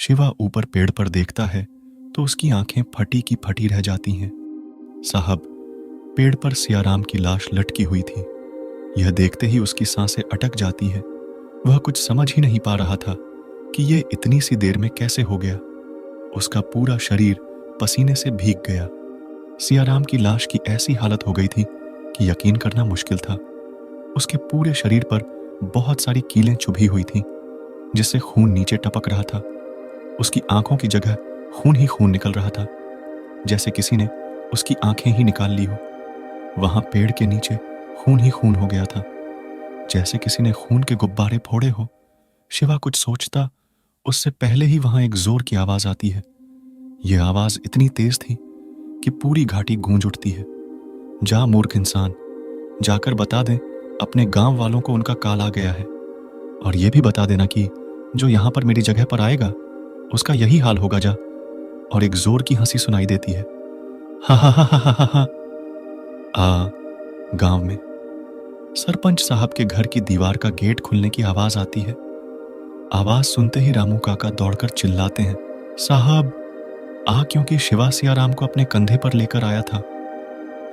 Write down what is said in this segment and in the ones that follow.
शिवा ऊपर पेड़ पर देखता है तो उसकी आंखें फटी की फटी रह जाती हैं। साहब, पेड़ पर सियाराम की लाश लटकी हुई थी। यह देखते ही उसकी सांसें अटक जाती है। वह कुछ समझ ही नहीं पा रहा था कि यह इतनी सी देर में कैसे हो गया। उसका पूरा शरीर पसीने से भीग गया। सियाराम की लाश की ऐसी हालत हो गई थी कि यकीन करना मुश्किल था। उसके पूरे शरीर पर बहुत सारी कीलें चुभी हुई थीं, जिससे खून नीचे टपक रहा था। उसकी आंखों की जगह खून ही खून निकल रहा था, जैसे किसी ने उसकी आंखें ही निकाल ली हो। वहां पेड़ के नीचे खून ही खून हो गया था, जैसे किसी ने खून के गुब्बारे फोड़े हो। शिवा कुछ सोचता उससे पहले ही वहां एक जोर की आवाज आती है। यह आवाज इतनी तेज थी कि पूरी घाटी गूंज उठती है। जा मूर्ख इंसान, जाकर बता दे अपने गांव वालों को उनका काल आ गया है, और यह भी बता देना कि जो यहां पर मेरी जगह पर आएगा उसका यही हाल होगा। जा। और एक जोर की हंसी सुनाई देती है। हा हा हा हा हा हा। गांव में सरपंच साहब के घर की दीवार का गेट खुलने की आवाज आती है। आवाज सुनते ही रामू काका दौड़कर चिल्लाते हैं, साहब आ, क्योंकि शिवा सियाराम को अपने कंधे पर लेकर आया था।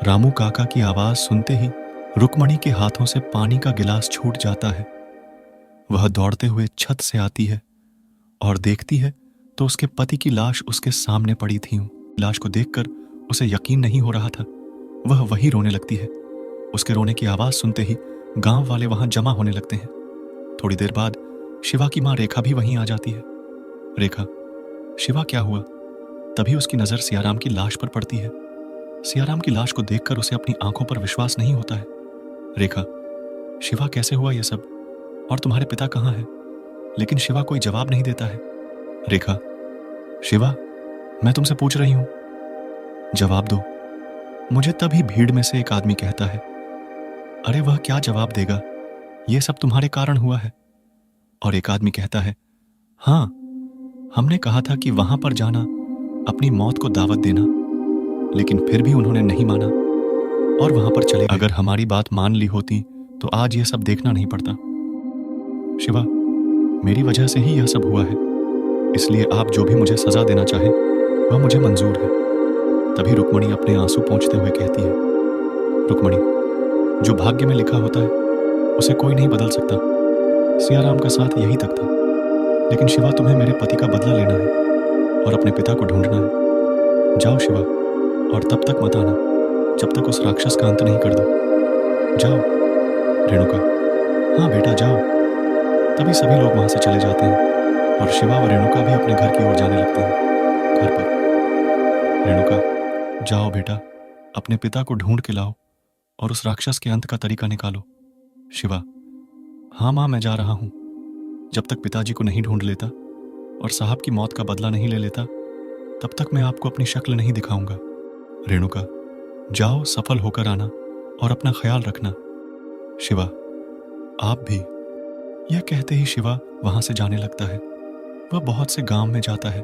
रामू काका की आवाज सुनते ही रुक्मणी के हाथों से पानी का गिलास छूट जाता है। वह दौड़ते हुए छत से आती है और देखती है तो उसके पति की लाश उसके सामने पड़ी थी। लाश को देखकर उसे यकीन नहीं हो रहा था। वह वही रोने लगती है। उसके रोने की आवाज सुनते ही गांव वाले वहां जमा होने लगते हैं। थोड़ी देर बाद शिवा की मां रेखा भी वहीं आ जाती है। रेखा, शिवा क्या हुआ? तभी उसकी नजर सियाराम की लाश पर पड़ती है। सियाराम की लाश को देखकर उसे अपनी आंखों पर विश्वास नहीं होता है। रेखा, शिवा कैसे हुआ यह सब? और तुम्हारे पिता कहाँ हैं? लेकिन शिवा कोई जवाब नहीं देता है। रेखा, शिवा, मैं तुमसे पूछ रही हूं, जवाब दो। मुझे तभी भीड़ में से एक आदमी कहता है, अरे वह क्या जवाब देगा, यह सब तुम्हारे कारण हुआ है। और एक आदमी कहता है, हाँ, हमने कहा था कि वहां पर जाना, अपनी मौत को दावत देना, लेकिन फिर भी उन्होंने नहीं माना और वहां पर चले गए। अगर हमारी बात मान ली होती तो आज यह सब देखना नहीं पड़ता। शिवा, मेरी वजह से ही यह सब हुआ है, इसलिए आप जो भी मुझे सजा देना चाहे वह मुझे मंजूर है। तभी रुक्मणी अपने आंसू पोंछते हुए कहती है, रुक्मणी, जो भाग्य में लिखा होता है उसे कोई नहीं बदल सकता। सियाराम का साथ यही तक था, लेकिन शिवा तुम्हें मेरे पति का बदला लेना है और अपने पिता को ढूंढना है। जाओ शिवा, और तब तक मत आना जब तक उस राक्षस का अंत नहीं कर दो। जाओ। रेणुका, हाँ बेटा जाओ। तभी सभी लोग वहां से चले जाते हैं और शिवा व रेणुका भी अपने घर की ओर जाने लगते हैं। घर पर, रेणुका, जाओ बेटा, अपने पिता को ढूंढ के लाओ और उस राक्षस के अंत का तरीका निकालो। शिवा, हाँ मां, मैं जा रहा हूं। जब तक पिताजी को नहीं ढूंढ लेता और साहब की मौत का बदला नहीं ले लेता, तब तक मैं आपको अपनी शक्ल नहीं दिखाऊंगा। रेणुका, जाओ, सफल होकर आना और अपना ख्याल रखना। शिवा, आप भी। यह कहते ही शिवा वहां से जाने लगता है। वह बहुत से गांव में जाता है,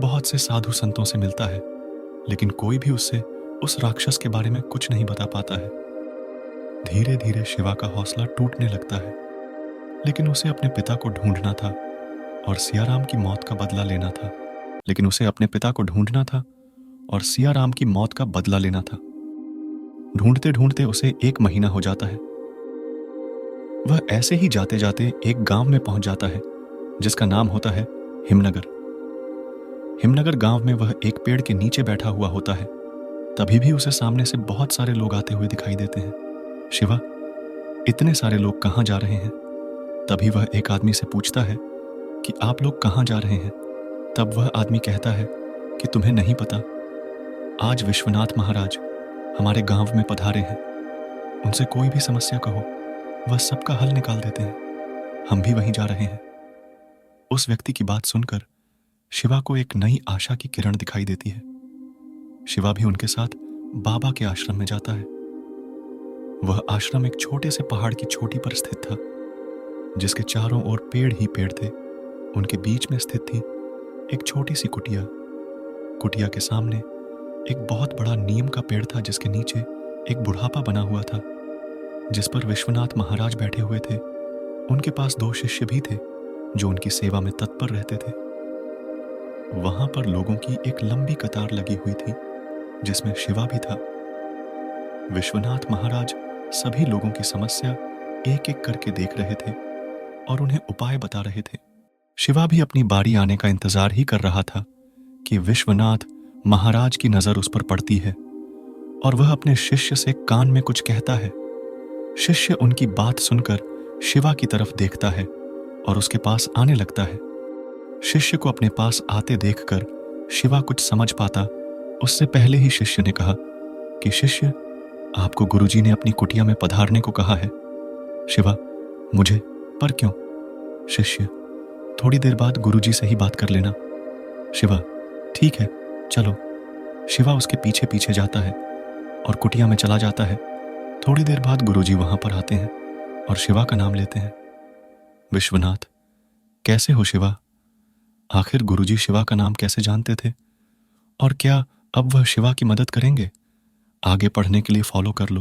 बहुत से साधु संतों से मिलता है, लेकिन कोई भी उससे उस राक्षस के बारे में कुछ नहीं बता पाता है। धीरे धीरे शिवा का हौसला टूटने लगता है, लेकिन उसे अपने पिता को ढूंढना था और सियाराम की मौत का बदला लेना था। लेकिन उसे अपने पिता को ढूंढना था और सियाराम की मौत का बदला लेना था। ढूंढते ढूंढते उसे 1 महीना हो जाता है। वह ऐसे ही जाते जाते एक गांव में पहुंच जाता है जिसका नाम होता है हिमनगर। हिमनगर गांव में वह एक पेड़ के नीचे बैठा हुआ होता है। तभी भी उसे सामने से बहुत सारे लोग आते हुए दिखाई देते हैं। शिवा, इतने सारे लोग कहां जा रहे हैं? तभी वह एक आदमी से पूछता है कि आप लोग कहां जा रहे हैं? तब वह आदमी कहता है कि तुम्हें नहीं पता, आज विश्वनाथ महाराज हमारे गांव में पधारे हैं। उनसे कोई भी समस्या कहो, वह सबका हल निकाल देते हैं। हम भी वहीं जा रहे हैं। उस व्यक्ति की बात सुनकर शिवा को एक नई आशा की किरण दिखाई देती है। शिवा भी उनके साथ बाबा के आश्रम में जाता है। वह आश्रम एक छोटे से पहाड़ की चोटी पर स्थित था, जिसके चारों ओर पेड़ ही पेड़ थे। उनके बीच में स्थित थी एक छोटी सी कुटिया। कुटिया के सामने एक बहुत बड़ा नीम का पेड़ था, जिसके नीचे एक बुढ़ापा बना हुआ था, जिस पर विश्वनाथ महाराज बैठे हुए थे। उनके पास 2 शिष्य भी थे जो उनकी सेवा में तत्पर रहते थे। वहां पर लोगों की एक लंबी कतार लगी हुई थी, जिसमें शिवा भी था। विश्वनाथ महाराज सभी लोगों की समस्या एक एक करके देख रहे थे और उन्हें उपाय बता रहे थे। शिवा भी अपनी बारी आने का इंतजार ही कर रहा था कि विश्वनाथ महाराज की नजर उस पर पड़ती है और वह अपने शिष्य से कान में कुछ कहता है। शिष्य उनकी बात सुनकर शिवा की तरफ देखता है और उसके पास आने लगता है। शिष्य को अपने पास आते देखकर शिवा कुछ समझ पाता उससे पहले ही शिष्य ने कहा कि शिष्य, आपको गुरुजी ने अपनी कुटिया में पधारने को कहा है। शिवा, मुझे? पर क्यों? शिष्य, थोड़ी देर बाद गुरुजी से ही बात कर लेना। शिवा, ठीक है, चलो। शिवा उसके पीछे पीछे जाता है और कुटिया में चला जाता है। थोड़ी देर बाद गुरुजी वहां पर आते हैं और शिवा का नाम लेते हैं। विश्वनाथ, कैसे हो शिवा? आखिर गुरुजी शिवा का नाम कैसे जानते थे और क्या अब वह शिवा की मदद करेंगे? आगे पढ़ने के लिए फॉलो कर लो।